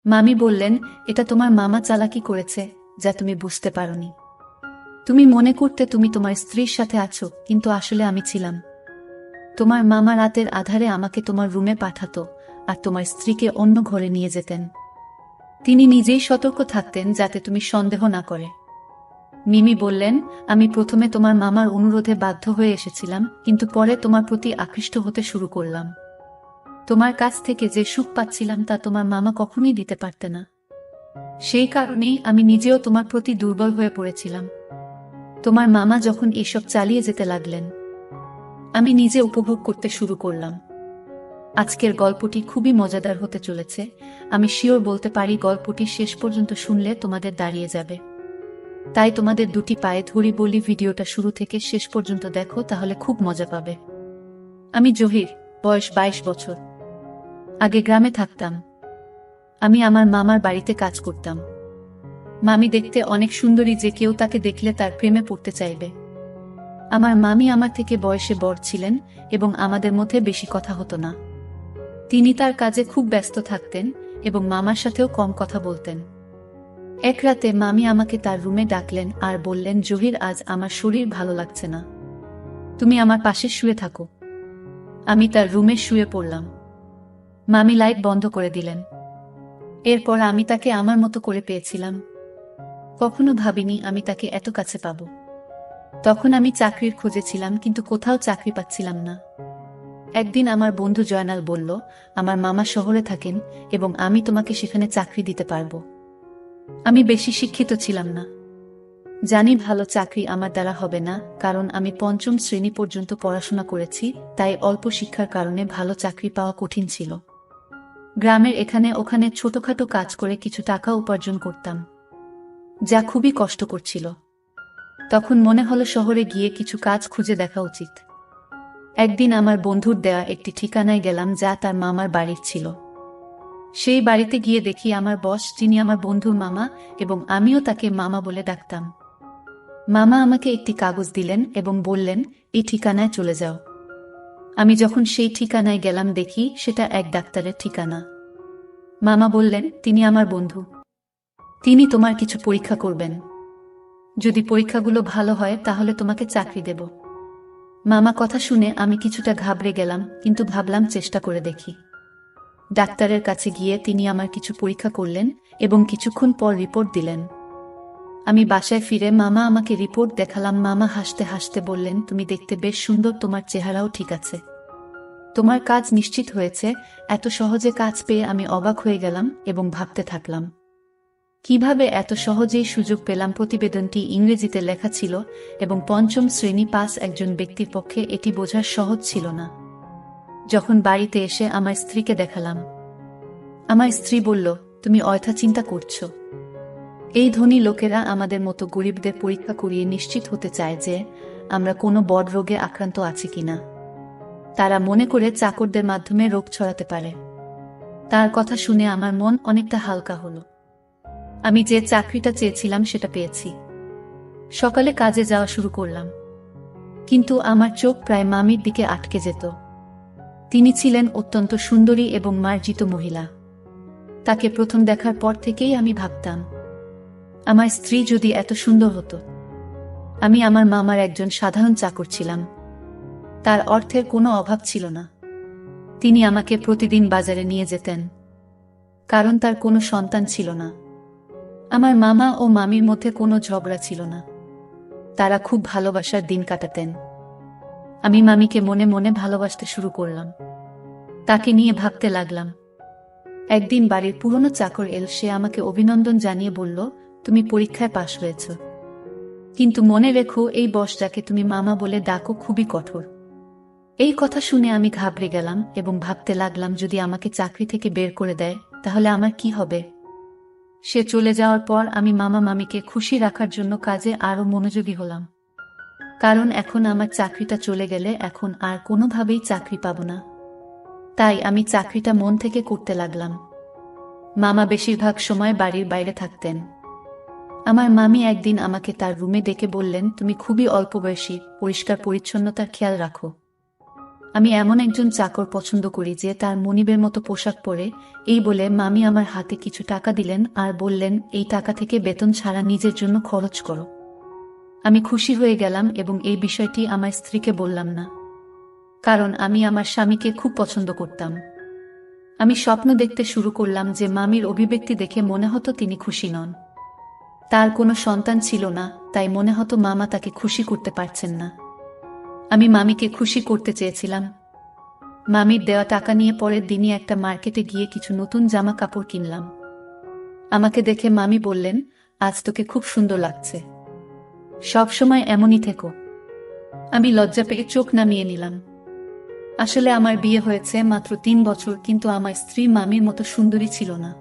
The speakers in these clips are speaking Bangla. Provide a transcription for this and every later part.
মামি বললেন, এটা তোমার মামা চালাকি করেছে, যা তুমি বুঝতে পারোনি। তুমি মনে করতে তুমি তোমার স্ত্রীর সাথে আছো, কিন্তু আসলে আমি ছিলাম। তোমার মামা রাতের আধারে আমাকে তোমার রুমে পাঠাতো আর তোমার স্ত্রীকে অন্য ঘরে নিয়ে যেতেন। তিনি নিজেই সতর্ক থাকতেন যাতে তুমি সন্দেহ না করে। মিমি বললেন, আমি প্রথমে তোমার মামার অনুরোধে বাধ্য হয়ে এসেছিলাম, কিন্তু পরে তোমার প্রতি আকৃষ্ট হতে শুরু করলাম। তোমার কাছ থেকে যে সুখ পাচ্ছিলাম তা তোমার মামা কখনোই দিতে পারতে না। সেই কারণেই আমি নিজেও তোমার প্রতি দুর্বল হয়ে পড়েছিলাম। তোমার মামা যখন এসব চালিয়ে যেতে লাগলেন, আমি নিজে উপভোগ করতে শুরু করলাম। আজকের গল্পটি খুবই মজাদার হতে চলেছে। আমি শিওর বলতে পারি গল্পটি শেষ পর্যন্ত শুনলে তোমাদের দাঁড়িয়ে যাবে। তাই তোমাদের দুটি পায়ে ধরি বলি, ভিডিওটা শুরু থেকে শেষ পর্যন্ত দেখো, তাহলে খুব মজা পাবে। আমি জহির, বয়স 22 বছর। আগে গ্রামে থাকতাম। আমি আমার মামার বাড়িতে কাজ করতাম। মামি দেখতে অনেক সুন্দরী যে কেউ তাকে দেখলে তার প্রেমে পড়তে চাইবে। আমার মামি আমার থেকে বয়সে বড় ছিলেন এবং আমাদের মধ্যে বেশি কথা হতো না। তিনি তার কাজে খুব ব্যস্ত থাকতেন এবং মামার সাথেও কম কথা বলতেন। এক রাতে মামি আমাকে তার রুমে ডাকলেন আর বললেন, জহির, আজ আমার শরীর ভালো লাগছে না, তুমি আমার পাশে শুয়ে থাকো। আমি তার রুমে শুয়ে পড়লাম। মামি লাইট বন্ধ করে দিলেন। এরপর আমি তাকে আমার মতো করে পেয়েছিলাম। কখনো ভাবিনি আমি তাকে এত কাছে পাব। তখন আমি চাকরির খোঁজে ছিলাম, কিন্তু কোথাও চাকরি পাচ্ছিলাম না। একদিন আমার বন্ধু জয়নাল বলল, আমার মামা শহরে থাকেন এবং আমি তোমাকে সেখানে চাকরি দিতে পারবো। আমি বেশি শিক্ষিত ছিলাম না। জানি ভালো চাকরি আমার দ্বারা হবে না, কারণ আমি 5ম শ্রেণী পর্যন্ত পড়াশোনা করেছি, তাই অল্প শিক্ষার কারণে ভালো চাকরি পাওয়া কঠিন ছিল। গ্রামের এখানে ওখানে ছোটখাটো কাজ করে কিছু টাকা উপার্জন করতাম, যা খুবই কষ্ট করছিল। তখন মনে হলো শহরে গিয়ে কিছু কাজ খুঁজে দেখা উচিত। একদিন আমার বন্ধুর দেয়া একটি ঠিকানায় গেলাম যা তার মামার বাড়ির ছিল। সেই বাড়িতে গিয়ে দেখি আমার বস, যিনি আমার বন্ধুর মামা, এবং আমিও তাকে মামা বলে ডাকতাম। মামা আমাকে একটি কাগজ দিলেন এবং বললেন, এই ঠিকানায় চলে যাও। আমি যখন সেই ঠিকানায় গেলাম দেখি সেটা এক ডাক্তারের ঠিকানা। মামা বললেন, তিনি আমার বন্ধু, তিনি তোমার কিছু পরীক্ষা করবেন। যদি পরীক্ষাগুলো ভালো হয় তাহলে তোমাকে চাকরি দেব। মামা কথা শুনে আমি কিছুটা ঘাবড়ে গেলাম, কিন্তু ভাবলাম চেষ্টা করে দেখি। ডাক্তারের কাছে গিয়ে তিনি আমার কিছু পরীক্ষা করলেন এবং কিছুক্ষণ পর রিপোর্ট দিলেন। আমি বাসায় ফিরে মামা আমাকে রিপোর্ট দেখালাম। মামা হাসতে হাসতে বললেন, তুমি দেখতে বেশ সুন্দর, তোমার চেহারাও ঠিক আছে, তোমার কাজ নিশ্চিত হয়েছে। এত সহজে কাজ পেয়ে আমি অবাক হয়ে গেলাম এবং ভাবতে থাকলাম, কিভাবে এত সহজেই সুযোগ পেলাম। প্রতিবেদনটি ইংরেজিতে লেখা ছিল এবং 5ম শ্রেণী পাস একজন ব্যক্তির পক্ষে এটি বোঝা সহজ ছিল না। যখন বাড়িতে এসে আমার স্ত্রীকে দেখালাম, আমার স্ত্রী বলল, তুমি অযথা চিন্তা করছো। এই ধনী লোকেরা আমাদের মতো গরিবদের পরীক্ষা করিয়ে নিশ্চিত হতে চায় যে আমরা কোনো বড় রোগে আক্রান্ত আছি কিনা। তারা মনে করে চাকরদের মাধ্যমে রোগ ছড়াতে পারে। তার কথা শুনে আমার মন অনেকটা হালকা হলো। আমি যে চাকরিটা চেয়েছিলাম সেটা পেয়েছি। সকালে কাজে যাওয়া শুরু করলাম, কিন্তু আমার চোখ প্রায় মামির দিকে আটকে যেত। তিনি ছিলেন অত্যন্ত সুন্দরী এবং মার্জিত মহিলা। তাকে প্রথম দেখার পর থেকেই আমি ভাবতাম, আমার স্ত্রী যদি এত সুন্দর হতো। আমি আমার মামার একজন সাধারণ চাকর ছিলাম। তার অর্থের কোনো অভাব ছিল না। তিনি আমাকে প্রতিদিন বাজারে নিয়ে যেতেন, কারণ তার কোনো সন্তান ছিল না। আমার মামা ও মামির মধ্যে কোনো ঝগড়া ছিল না। তারা খুব ভালোবাসার দিন কাটাতেন। আমি মামিকে মনে মনে ভালোবাসতে শুরু করলাম। তাকে নিয়ে ভাবতে লাগলাম। একদিন বাড়ির পুরনো চাকর এল। সে আমাকে অভিনন্দন জানিয়ে বলল, তুমি পরীক্ষায় পাশ হয়েছ, কিন্তু মনে রেখো এই বস যাকে তুমি মামা বলে ডাকো খুবই কঠোর। এই কথা শুনে আমি ঘাবড়ে গেলাম এবং ভাবতে লাগলাম, যদি আমাকে চাকরি থেকে বের করে দেয় তাহলে আমার কি হবে। সে চলে যাওয়ার পর আমি মামা মামিকে খুশি রাখার জন্য কাজে আরো মনোযোগী হলাম, কারণ এখন আমার চাকরিটা চলে গেলে এখন আর কোনোভাবেই চাকরি পাব না। তাই আমি চাকরিটা মন থেকে করতে লাগলাম। মামা বেশিরভাগ সময় বাড়ির বাইরে থাকতেন। আমার মামি একদিন আমাকে তার রুমে ডেকে বললেন, তুমি খুবই অল্প বয়সী, পরিষ্কার পরিচ্ছন্নতার খেয়াল রাখো। আমি এমন একজন চাকর পছন্দ করি যে তার মনিবের মতো পোশাক পরে। এই বলে মামি আমার হাতে কিছু টাকা দিলেন আর বললেন, এই টাকা থেকে বেতন ছাড়া নিজের জন্য খরচ করো। আমি খুশি হয়ে গেলাম এবং এই বিষয়টি আমার স্ত্রীকে বললাম না, কারণ আমি আমার স্বামীকে খুব পছন্দ করতাম। আমি স্বপ্ন দেখতে শুরু করলাম যে মামির অভিব্যক্তি দেখে মনে হতো তিনি খুশি নন। তার কোনো সন্তান ছিল না, তাই মনে হতো মামা তাকে খুশি করতে পারছেন না। আমি মামিকে খুশি করতে চেয়েছিলাম। মামির দেওয়া টাকা নিয়ে পরের দিনই একটা মার্কেটে গিয়ে কিছু নতুন জামা কাপড় কিনলাম। আমাকে দেখে মামি বললেন, আজ তোকে খুব সুন্দর লাগছে, সবসময় এমনই থেকো। আমি লজ্জা পেয়ে চোখ নামিয়ে নিলাম। আসলে আমার বিয়ে হয়েছে মাত্র 3 বছর, কিন্তু আমার স্ত্রী মামির মতো সুন্দরী ছিল না।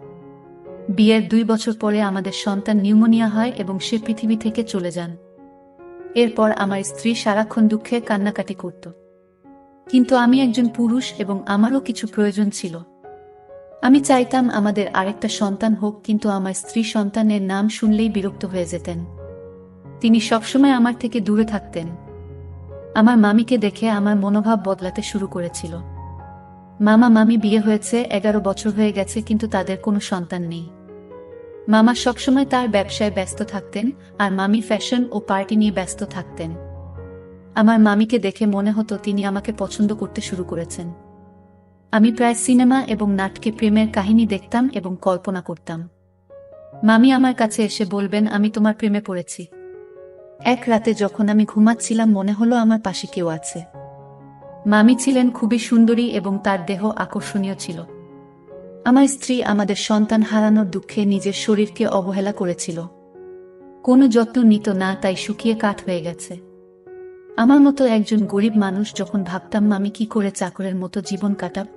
বিয়ের 2 বছর পরে আমাদের সন্তান নিউমোনিয়া হয় এবং সে পৃথিবী থেকে চলে যান। এরপর আমার স্ত্রী সারাক্ষণ দুঃখে কান্নাকাটি করত। কিন্তু আমি একজন পুরুষ এবং আমারও কিছু প্রয়োজন ছিল। আমি চাইতাম আমাদের আরেকটা সন্তান হোক, কিন্তু আমার স্ত্রী সন্তানের নাম শুনলেই বিরক্ত হয়ে যেতেন। তিনি সবসময় আমার থেকে দূরে থাকতেন। আমার মামিকে দেখে আমার মনোভাব বদলাতে শুরু করেছিল। মামা মামি বিয়ে হয়েছে, 11 বছর হয়ে গেছে, কিন্তু তাদের কোনো সন্তান নেই। মামা সবসময় তার ব্যবসায় ব্যস্ত থাকতেন আর মামি ফ্যাশন ও পার্টি নিয়ে ব্যস্ত থাকতেন। আমার মামিকে দেখে মনে হতো তিনি আমাকে পছন্দ করতে শুরু করেছেন। আমি প্রায় সিনেমা এবং নাটকে প্রেমের কাহিনী দেখতাম এবং কল্পনা করতাম। মামি আমার কাছে এসে বলবেন, আমি তোমার প্রেমে পড়েছি। এক রাতে যখন আমি ঘুমাচ্ছিলাম মনে হলো আমার পাশে কেউ আছে। মামি ছিলেন খুবই সুন্দরী এবং তার দেহ আকর্ষণীয় ছিল। আমার স্ত্রী আমাদের সন্তান হারানোর দুঃখে নিজের শরীরকে অবহেলা করেছিল। কোনো যত্ন নিত না, তাই শুকিয়ে কাঠ হয়ে গেছে। আমার মতো একজন গরিব মানুষ যখন ভাবতাম মামি কি করে চাকরের মতো জীবন কাটাব,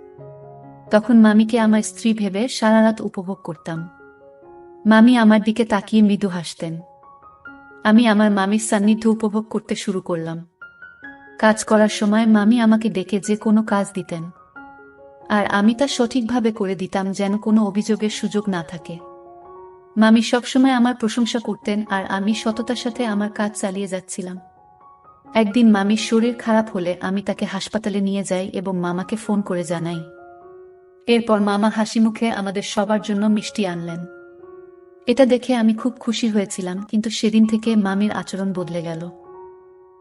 তখন মামিকে আমার স্ত্রী ভেবে সারা রাত উপভোগ করতাম। মামি আমার দিকে তাকিয়ে মৃদু হাসতেন। আমি আমার মামির সান্নিধ্য উপভোগ করতে শুরু করলাম। কাজ করার সময় মামি আমাকে ডেকে যে কোনো কাজ দিতেন, আর আমি তা সঠিকভাবে করে দিতাম যেন কোনো অভিযোগের সুযোগ না থাকে। মামি সবসময় আমার প্রশংসা করতেন আর আমি সততার সাথে আমার কাজ চালিয়ে যাচ্ছিলাম। একদিন মামির শরীর খারাপ হলে আমি তাকে হাসপাতালে নিয়ে যাই এবং মামাকে ফোন করে জানাই। এরপর মামা হাসিমুখে আমাদের সবার জন্য মিষ্টি আনলেন। এটা দেখে আমি খুব খুশি হয়েছিলাম, কিন্তু সেদিন থেকে মামির আচরণ বদলে গেল।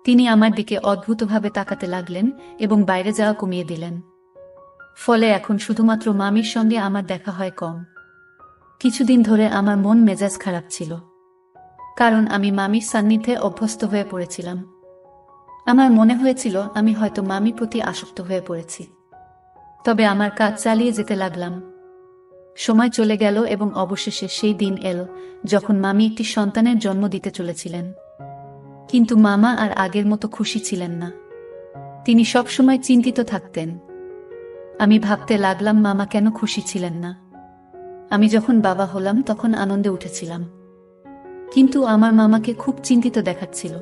তিনি আমার দিকে অদ্ভুতভাবে তাকাতে লাগলেন এবং বাইরে যাওয়া কমিয়ে দিলেন। ফলে এখন শুধুমাত্র মামির সঙ্গে আমার দেখা হয় কম। কিছুদিন ধরে আমার মন মেজাজ খারাপ ছিল, কারণ আমি মামির সান্নিধ্যে অভ্যস্ত হয়ে পড়েছিলাম। আমার মনে হয়েছিল আমি হয়তো মামির প্রতি আসক্ত হয়ে পড়েছি। তবে আমার কাজ চালিয়ে যেতে লাগলাম। সময় চলে গেল এবং অবশেষে সেই দিন এলো যখন মামি একটি সন্তানের জন্ম দিতে চলেছিলেন। কিন্তু মামা আর আগের মতো খুশি ছিলেন না। তিনি সবসময় চিন্তিত থাকতেন। আমি ভাবতে লাগলাম মামা কেন খুশি ছিলেন না। আমি যখন বাবা হলাম তখন আনন্দে উঠেছিলাম, কিন্তু আমার মামাকে খুব চিন্তিত দেখাচ্ছিল,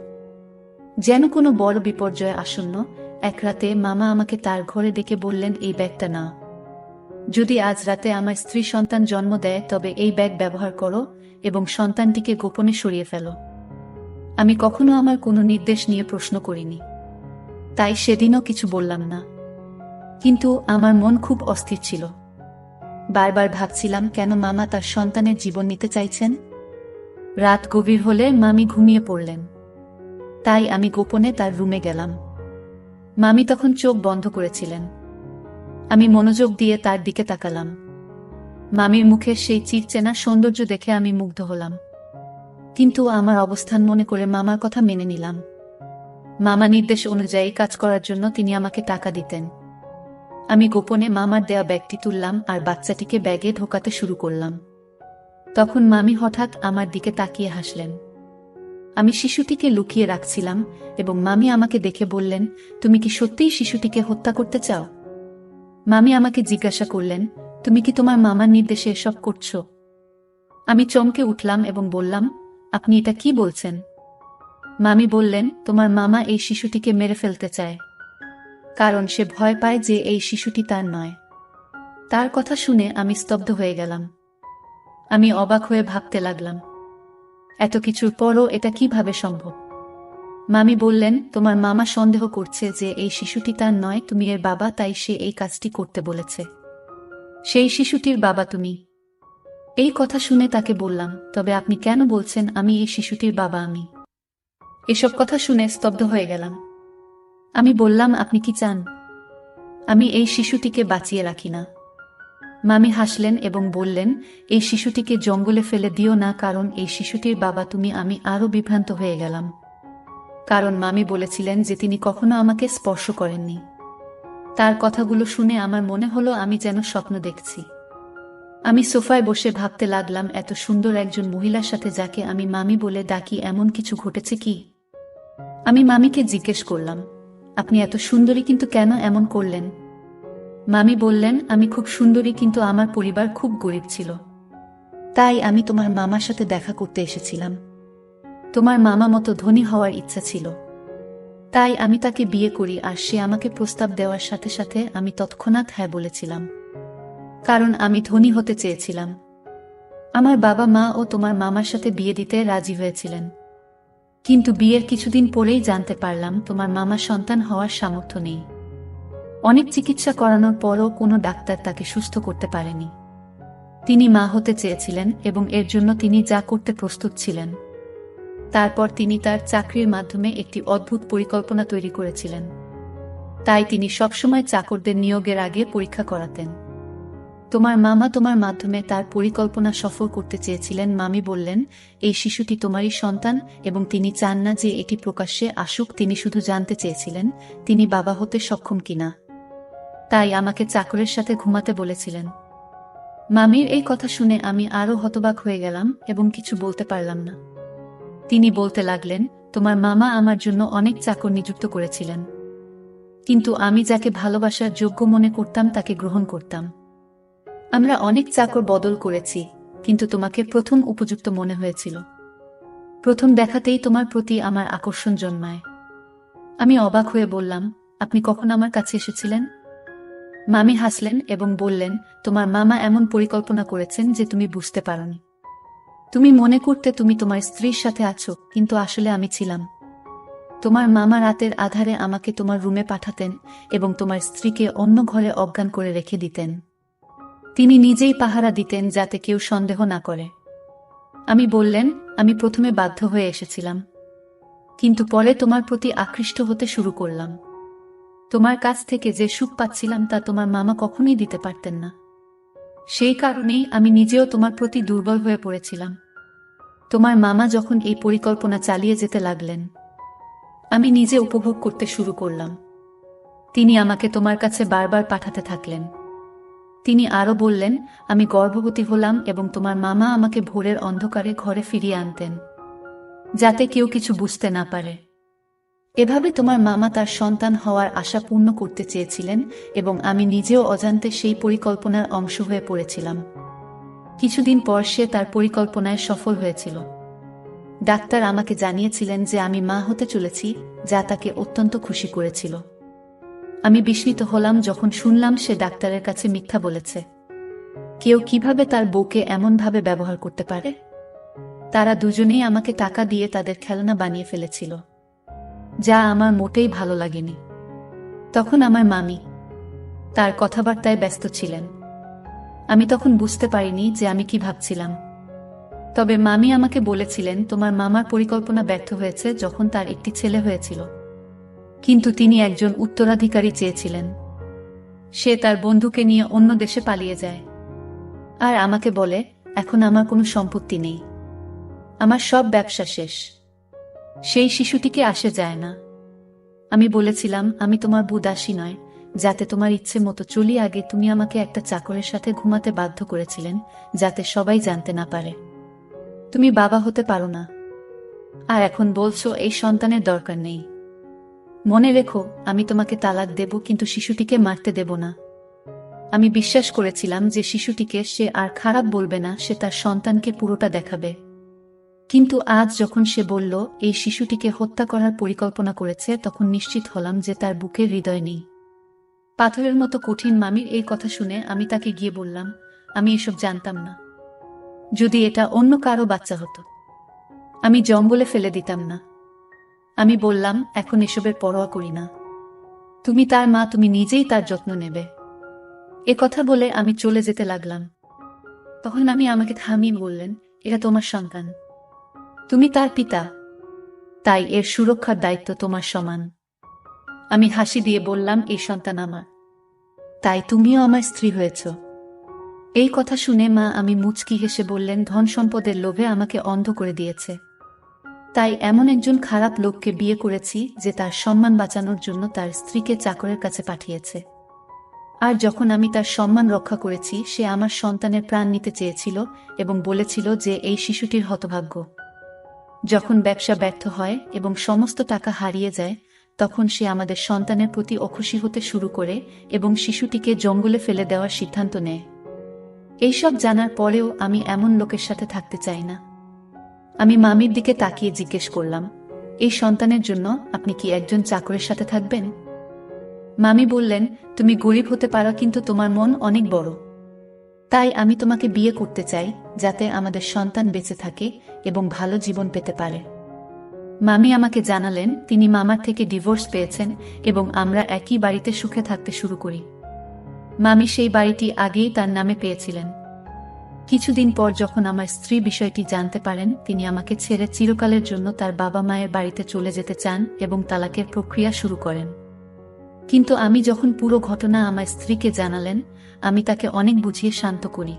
যেন কোনো বড় বিপর্যয় আসন্ন। এক রাতে মামা আমাকে তার ঘরে ডেকে বললেন, এই ব্যাগটা নাও। যদি আজ রাতে আমার স্ত্রী সন্তান জন্ম দেয় তবে এই ব্যাগ ব্যবহার করো এবং সন্তানটিকে গোপনে সরিয়ে ফেলো। আমি কখনো আমার কোনো নির্দেশ নিয়ে প্রশ্ন করিনি, তাই সেদিনও কিছু বললাম না। কিন্তু আমার মন খুব অস্থির ছিল। বারবার ভাবছিলাম কেন মামা তার সন্তানের জীবন নিতে চাইছেন। রাত গভীর হলে মামি ঘুমিয়ে পড়লেন, তাই আমি গোপনে তার রুমে গেলাম। মামি তখন চোখ বন্ধ করেছিলেন। আমি মনোযোগ দিয়ে তার দিকে তাকালাম। মামির মুখে সেই চিরচেনা সৌন্দর্য দেখে আমি মুগ্ধ হলাম, কিন্তু আমার অবস্থান মনে করে মামার কথা মেনে নিলাম। মামা নির্দেশ অনুযায়ী কাজ করার জন্য তিনি আমাকে টাকা দিতেন। আমি গোপনে মামার দেয়া ব্যাগটি তুললাম আর বাচ্চাটিকে ব্যাগে ঢোকাতে শুরু করলাম। তখন মামি হঠাৎ আমার দিকে তাকিয়ে হাসলেন। আমি শিশুটিকে লুকিয়ে রাখছিলাম এবং মামি আমাকে দেখে বললেন, তুমি কি সত্যিই শিশুটিকে হত্যা করতে চাও? মামি আমাকে জিজ্ঞাসা করলেন, তুমি কি তোমার মামার নির্দেশে এসব করছো? আমি চমকে উঠলাম এবং বললাম, আপনি এটা কি বলছেন? মামি বললেন, তোমার মামা এই শিশুটিকে মেরে ফেলতে চায়, কারণ সে ভয় পায় যে এই শিশুটি তার নয়। তার কথা শুনে আমি স্তব্ধ হয়ে গেলাম। আমি অবাক হয়ে ভাবতে লাগলাম, এত কিছুর পরও এটা কিভাবে সম্ভব? মামি বললেন, তোমার মামা সন্দেহ করছে যে এই শিশুটি তার নয়, তুমি এর বাবা, তাই সে এই কাজটি করতে বলেছে। সেই শিশুটির বাবা তুমি? এই কথা শুনে তাকে বললাম, তবে আপনি কেন বলছেন আমি এই শিশুটির বাবা? আমি এসব কথা শুনে স্তব্ধ হয়ে গেলাম। আমি বললাম, আপনি কি চান আমি এই শিশুটিকে বাঁচিয়ে রাখি না? মামি হাসলেন এবং বললেন, এই শিশুটিকে জঙ্গলে ফেলে দিও না, কারণ এই শিশুটির বাবা তুমি। আমি আরও বিভ্রান্ত হয়ে গেলাম, কারণ মামি বলেছিলেন যে তিনি কখনো আমাকে স্পর্শ করেননি। তার কথাগুলো শুনে আমার মনে হলো আমি যেন স্বপ্ন দেখছি। আমি সোফায় বসে ভাবতে লাগলাম, এত সুন্দর একজন মহিলার সাথে যাকে আমি মামি বলে ডাকি, এমন কিছু ঘটেছে কি? আমি মামিকে জিজ্ঞেস করলাম, আপনি এত সুন্দরী, কিন্তু কেন এমন করলেন? মামি বললেন, আমি খুব সুন্দরী, কিন্তু আমার পরিবার খুব গরিব ছিল, তাই আমি তোমার মামার সাথে দেখা করতে এসেছিলাম। তোমার মামা মতো ধনী হওয়ার ইচ্ছা ছিল, তাই আমি তাকে বিয়ে করি, আর সে আমাকে প্রস্তাব দেওয়ার সাথে সাথে আমি তৎক্ষণাৎ হ্যাঁ বলেছিলাম, কারণ আমি ধনী হতে চেয়েছিলাম। আমার বাবা মা ও তোমার মামার সাথে বিয়ে দিতে রাজি হয়েছিলেন, কিন্তু বিয়ের কিছুদিন পরেই জানতে পারলাম তোমার মামার সন্তান হওয়ার সামর্থ্য নেই। অনেক চিকিৎসা করানোর পরও কোনো ডাক্তার তাকে সুস্থ করতে পারেনি। তিনি মা হতে চেয়েছিলেন এবং এর জন্য তিনি যা করতে প্রস্তুত ছিলেন। তারপর তিনি তার চাকরির মাধ্যমে একটি অদ্ভুত পরিকল্পনা তৈরি করেছিলেন। তাই তিনি সবসময় চাকরদের নিয়োগের আগে পরীক্ষা করাতেন। তোমার মামা তোমার মাধ্যমে তার পরিকল্পনা সফল করতে চেয়েছিলেন। মামি বললেন, এই শিশুটি তোমারই সন্তান এবং তিনি চান না যে এটি প্রকাশ্যে আসুক। তিনি শুধু জানতে চেয়েছিলেন তিনি বাবা হতে সক্ষম কিনা। তাই আমাকে চাকরের সাথে ঘুমাতে বলেছিলেন। মামির এই কথা শুনে আমি আরও হতবাক হয়ে গেলাম এবং কিছু বলতে পারলাম না। তিনি বলতে লাগলেন, তোমার মামা আমার জন্য অনেক চাকর নিযুক্ত করেছিলেন, কিন্তু আমি যাকে ভালোবাসার যোগ্য মনে করতাম তাকে গ্রহণ করতাম। আমরা অনেক চাকর বদল করেছি, কিন্তু তোমাকে প্রথম উপযুক্ত মনে হয়েছিল। প্রথম দেখাতেই তোমার প্রতি আমার আকর্ষণ জন্মায়। আমি অবাক হয়ে বললাম, আপনি কখন আমার কাছে এসেছিলেন? মামি হাসলেন এবং বললেন, তোমার মামা এমন পরিকল্পনা করেছেন যে তুমি বুঝতে পারোনি। তুমি মনে করতে তুমি তোমার স্ত্রীর সাথে আছো, কিন্তু আসলে আমি ছিলাম। তোমার মামা রাতের আধারে আমাকে তোমার রুমে পাঠাতেন এবং তোমার স্ত্রীকে অন্য ঘরে অজ্ঞান করে রেখে দিতেন। তিনি নিজেই পাহারা দিতেন যাতে কেউ সন্দেহ না করে। আমি বললেন, আমি প্রথমে বাধ্য হয়ে এসেছিলাম, কিন্তু পরে তোমার প্রতি আকৃষ্ট হতে শুরু করলাম। তোমার কাছ থেকে যে সুখ পাচ্ছিলাম তা তোমার মামা কখনোই দিতে পারতেন না। সেই কারণেই আমি নিজেও তোমার প্রতি দুর্বল হয়ে পড়েছিলাম। তোমার মামা যখন এই পরিকল্পনা চালিয়ে যেতে লাগলেন, আমি নিজে উপভোগ করতে শুরু করলাম। তিনি আমাকে তোমার কাছে বারবার পাঠাতে থাকলেন। তিনি আরও বললেন, আমি গর্ভবতী হলাম এবং তোমার মামা আমাকে ভোরের অন্ধকারে ঘরে ফিরিয়ে আনতেন, যাতে কেউ কিছু বুঝতে না পারে। এভাবে তোমার মামা তার সন্তান হওয়ার আশা পূর্ণ করতে চেয়েছিলেন এবং আমি নিজেও অজান্তে সেই পরিকল্পনার অংশ হয়ে পড়েছিলাম। কিছুদিন পর সে তার পরিকল্পনায় সফল হয়েছিল। ডাক্তার আমাকে জানিয়েছিলেন যে আমি মা হতে চলেছি, যা তাকে অত্যন্ত খুশি করেছিল। আমি বিস্মিত হলাম যখন শুনলাম সে ডাক্তারের কাছে মিথ্যা বলেছে। কেউ কিভাবে তার বউকে এমনভাবে ব্যবহার করতে পারে? তারা দুজনেই আমাকে টাকা দিয়ে তাদের খেলনা বানিয়ে ফেলেছিল, যা আমার মোটেই ভালো লাগেনি। তখন আমার মামি তার কথাবার্তায় ব্যস্ত ছিলেন। আমি তখন বুঝতে পারিনি যে আমি কি ভাবছিলাম। তবে মামি আমাকে বলেছিলেন, তোমার মামার পরিকল্পনা ব্যর্থ হয়েছে যখন তার একটি ছেলে হয়েছিল, কিন্তু তিনি একজন উত্তরাধিকারী চেয়েছিলেন। সে তার বন্ধুকে নিয়ে অন্য দেশে পালিয়ে যায় আর আমাকে বলে, এখন আমার কোনো সম্পত্তি নেই, আমার সব ব্যবসা শেষ, সেই শিশুটিকে আসে যায় না। আমি বলেছিলাম, আমি তোমার বুদাসী নয়, যাতে তোমার ইচ্ছে মতো চলি। আগে তুমি আমাকে একটা চাকরের সাথে ঘুমাতে বাধ্য করেছিলেন, যাতে সবাই জানতে না পারে তুমি বাবা হতে পারো না। আর এখন বলছো এই সন্তানের দরকার নেই। মনে রেখো, আমি তোমাকে তালাক দেব, কিন্তু শিশুটিকে মারতে দেব না। আমি বিশ্বাস করেছিলাম যে শিশুটিকে সে আর খারাপ বলবে না, সে তার সন্তানকে পুরোটা দেখাবে। কিন্তু আজ যখন সে বলল এই শিশুটিকে হত্যা করার পরিকল্পনা করেছে, তখন নিশ্চিত হলাম যে তার বুকের হৃদয় নেই। পাথরের মতো কঠিন মামির এই কথা শুনে আমি তাকে গিয়ে বললাম, আমি এসব জানতাম না। যদি এটা অন্য কারো বাচ্চা হতো, আমি জঙ্গলে ফেলে দিতাম না। আমি বললাম, এখন এসবের পরোয়া করি না। তুমি তার মা, তুমি নিজেই তার যত্ন নেবে। এ কথা বলে আমি চলে যেতে লাগলাম। তখন আমি আমাকে থামিয়ে বললেন, এটা তোমার সন্তান, তুমি তার পিতা, তাই এর সুরক্ষার দায়িত্ব তোমার সমান। আমি হাসি দিয়ে বললাম, এই সন্তান আমার, তাই তুমিও আমার স্ত্রী হয়েছ। এই কথা শুনে মা আমি মুচকি হেসে বললেন, ধন সম্পদের লোভে আমাকে অন্ধ করে দিয়েছে, তাই এমন একজন খারাপ লোককে বিয়ে করেছি যে তার সম্মান বাঁচানোর জন্য তার স্ত্রীকে চাকরের কাছে পাঠিয়েছে। আর যখন আমি তার সম্মান রক্ষা করেছি, সে আমার সন্তানের প্রাণ নিতে চেয়েছিল এবং বলেছিল যে এই শিশুটির হতভাগ্য। যখন ব্যবসা ব্যর্থ হয় এবং সমস্ত টাকা হারিয়ে যায়, তখন সে আমাদের সন্তানের প্রতি অখুশি হতে শুরু করে এবং শিশুটিকে জঙ্গলে ফেলে দেওয়ার সিদ্ধান্ত নেয়। এইসব জানার পরেও আমি এমন লোকের সাথে থাকতে চাই না। আমি মামির দিকে তাকিয়ে জিজ্ঞেস করলাম, এই সন্তানের জন্য আপনি কি একজন চাকরের সাথে থাকবেন? মামি বললেন, তুমি গরিব হতে পারো, কিন্তু তোমার মন অনেক বড়। তাই আমি তোমাকে বিয়ে করতে চাই, যাতে আমাদের সন্তান বেঁচে থাকে এবং ভালো জীবন পেতে পারে। মামি আমাকে জানালেন তিনি মামার থেকে ডিভোর্স পেয়েছেন এবং আমরা একই বাড়িতে সুখে থাকতে শুরু করি। মামি সেই বাড়িটি আগেই তার নামে পেয়েছিলেন। কিছুদিন পর যখন আমার স্ত্রী বিষয়টি জানতে পারেন, তিনি আমাকে ছেড়ে চিরকালের জন্য তার বাবা মায়ের বাড়িতে চলে যেতে চান এবং তালাকের প্রক্রিয়া শুরু করেন। কিন্তু আমি যখন পুরো ঘটনা আমার স্ত্রীকে জানালেন, আমি তাকে অনেক বুঝিয়ে শান্ত করি।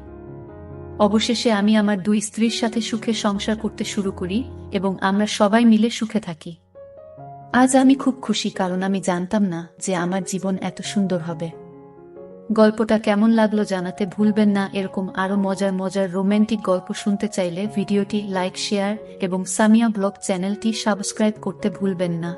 অবশেষে আমি আমার দুই স্ত্রীর সাথে সুখে সংসার করতে শুরু করি এবং আমরা সবাই মিলে সুখে থাকি। আজ আমি খুব খুশি, কারণ আমি জানতাম না যে আমার জীবন এত সুন্দর হবে। গল্পটা কেমন লাগলো জানাতে ভুলবেন না। এরকম আরো মজার মজার রোমান্টিক গল্প শুনতে চাইলে ভিডিওটি লাইক, শেয়ার এবং সামিয়া ব্লগ চ্যানেলটি সাবস্ক্রাইব করতে ভুলবেন না।